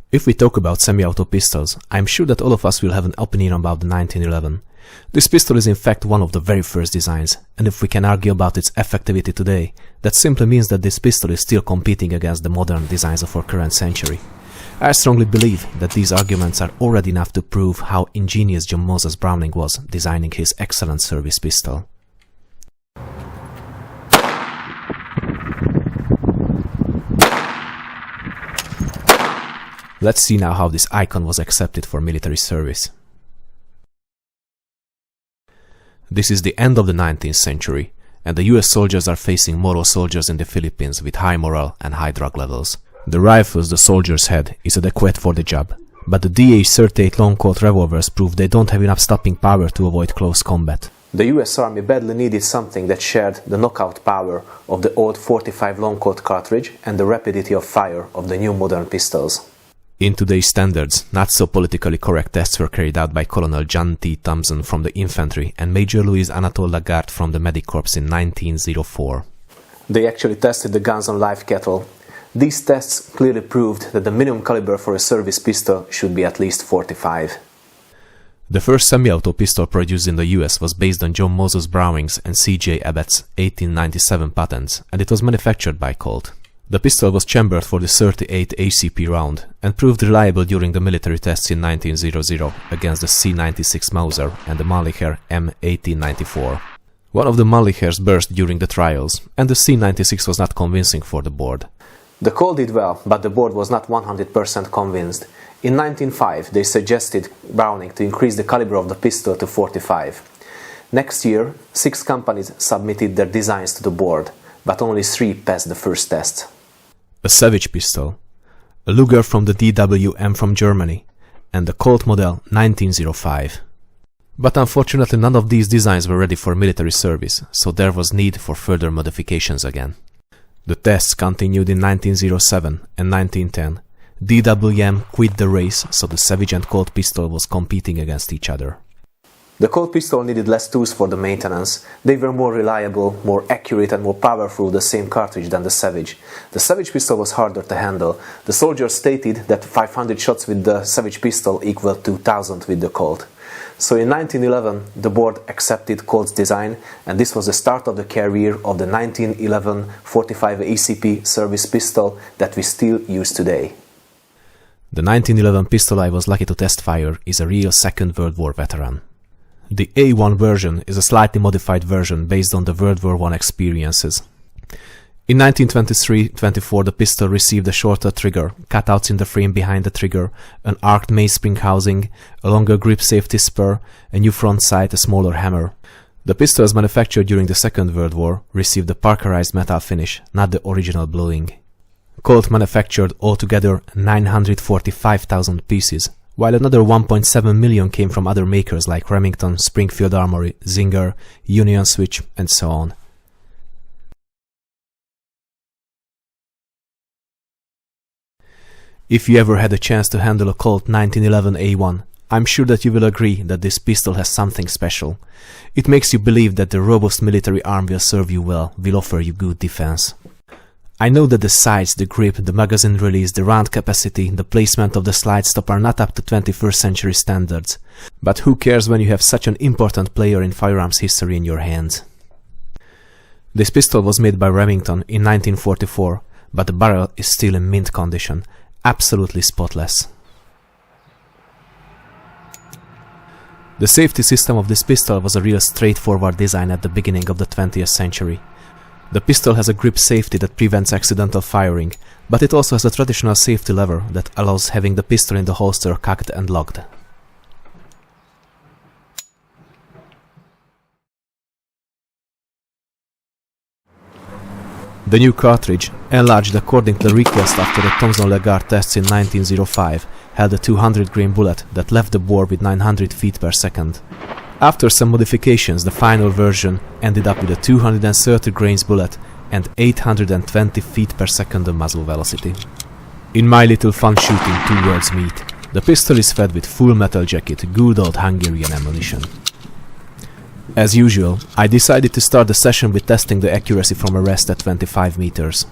If we talk about semi-auto pistols, I'm sure that all of us will have an opinion about the 1911. This pistol is in fact one of the very first designs, and if we can argue about its effectivity today, that simply means that this pistol is still competing against the modern designs of our current century. I strongly believe that these arguments are already enough to prove how ingenious John Moses Browning was designing his excellent service pistol. Let's see now how this icon was accepted for military service. This is the end of the 19th century, and the US soldiers are facing Moro soldiers in the Philippines with high morale and high drug levels. The rifles the soldiers had is adequate for the job, but the DH-38 long Colt revolvers prove they don't have enough stopping power to avoid close combat. The US Army badly needed something that shared the knockout power of the old .45 long Colt cartridge and the rapidity of fire of the new modern pistols. In today's standards, not so politically correct tests were carried out by Colonel John T. Thompson from the infantry and Major Louis Anatole Lagarde from the Medic Corps in 1904. They actually tested the guns on live cattle. These tests clearly proved that the minimum caliber for a service pistol should be at least 45. The first semi-auto pistol produced in the US was based on John Moses Browning's and C.J. Abbott's 1897 patents, and it was manufactured by Colt. The pistol was chambered for the 38 ACP round and proved reliable during the military tests in 1900 against the C96 Mauser and the Mannlicher M1894. One of the Mannlichers burst during the trials, and the C96 was not convincing for the board. The Colt did well, but the board was not 100% convinced. In 1905, they suggested Browning to increase the caliber of the pistol to 45. Next year, 6 companies submitted their designs to the board, but only 3 passed the first test. A Savage pistol, a Luger from the DWM from Germany, and the Colt model 1905. But unfortunately none of these designs were ready for military service, so there was need for further modifications again. The tests continued in 1907 and 1910. DWM quit the race, so the Savage and Colt pistol was competing against each other. The Colt pistol needed less tools for the maintenance. They were more reliable, more accurate and more powerful with the same cartridge than the Savage. The Savage pistol was harder to handle. The soldiers stated that 500 shots with the Savage pistol equaled 2,000 with the Colt. So in 1911 the board accepted Colt's design, and this was the start of the career of the 1911 45 ACP service pistol that we still use today. The 1911 pistol I was lucky to test fire is a real Second World War veteran. The A1 version is a slightly modified version based on the World War I experiences. In 1923-24 the pistol received a shorter trigger, cutouts in the frame behind the trigger, an arced mainspring housing, a longer grip safety spur, a new front sight, a smaller hammer. The pistols manufactured during the Second World War received a parkerized metal finish, not the original bluing. Colt manufactured altogether 945,000 pieces, while another 1.7 million came from other makers like Remington, Springfield Armory, Zinger, Union Switch, and so on. If you ever had a chance to handle a Colt 1911 A1, I'm sure that you will agree that this pistol has something special. It makes you believe that the robust military arm will serve you well, will offer you good defense. I know that the sights, the grip, the magazine release, the round capacity, the placement of the slide stop are not up to 21st century standards, but who cares when you have such an important player in firearms history in your hands. This pistol was made by Remington in 1944, but the barrel is still in mint condition, absolutely spotless. The safety system of this pistol was a real straightforward design at the beginning of the 20th century. The pistol has a grip safety that prevents accidental firing, but it also has a traditional safety lever that allows having the pistol in the holster cocked and locked. The new cartridge, enlarged according to the request after the Thomson-Lagarde tests in 1905, held a 200-grain bullet that left the bore with 900 feet per second. After some modifications, the final version ended up with a 230 grains bullet and 820 feet per second of muzzle velocity. In my little fun shooting two worlds meet, the pistol is fed with full metal jacket, good old Hungarian ammunition. As usual, I decided to start the session with testing the accuracy from a rest at 25 meters.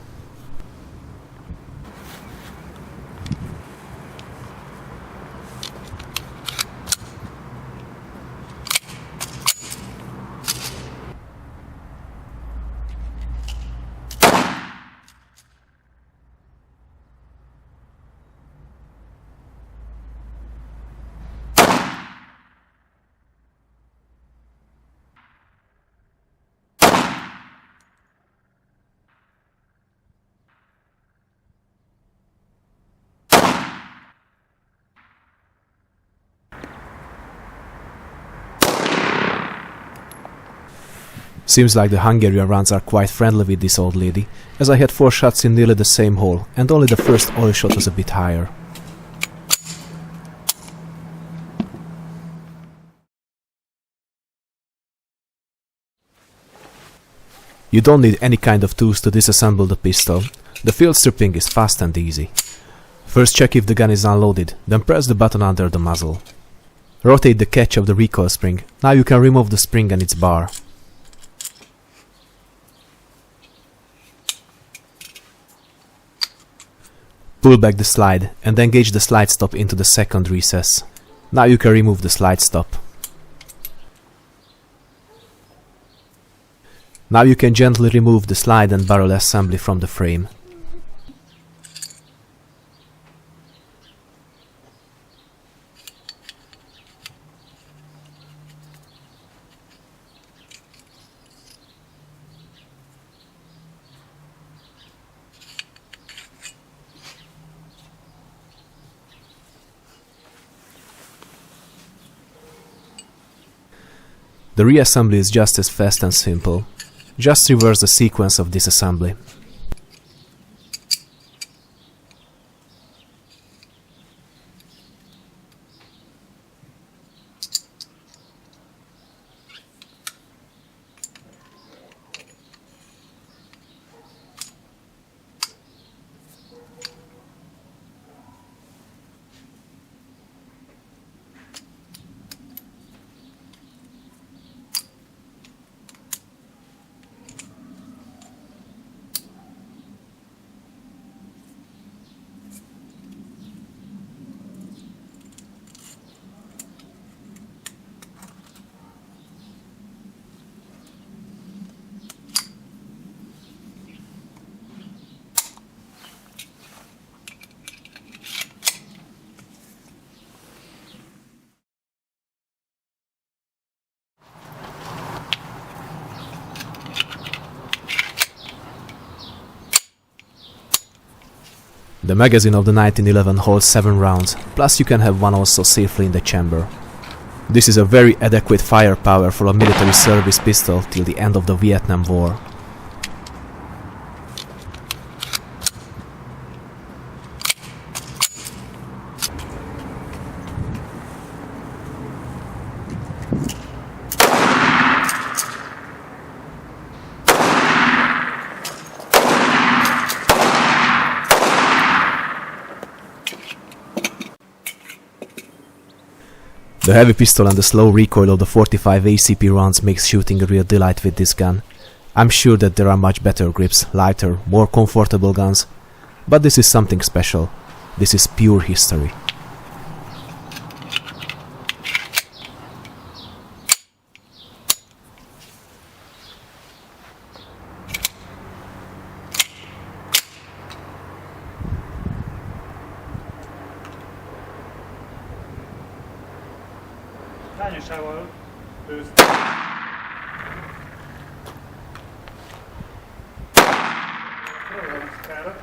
Seems like the Hungarian rounds are quite friendly with this old lady, as I had 4 shots in nearly the same hole, and only the first oil shot was a bit higher. You don't need any kind of tools to disassemble the pistol. The field stripping is fast and easy. First check if the gun is unloaded, then press the button under the muzzle. Rotate the catch of the recoil spring. Now you can remove the spring and its bar. Pull back the slide and engage the slide stop into the second recess. Now you can remove the slide stop. Now you can gently remove the slide and barrel assembly from the frame. The reassembly is just as fast and simple. Just reverse the sequence of disassembly. The magazine of the 1911 holds 7 rounds, plus you can have one also safely in the chamber. This is a very adequate firepower for a military service pistol till the end of the Vietnam War. The heavy pistol and the slow recoil of the 45 ACP rounds makes shooting a real delight with this gun. I'm sure that there are much better grips, lighter, more comfortable guns, but this is something special. This is pure history. Hányasával ősz. Programoszkára.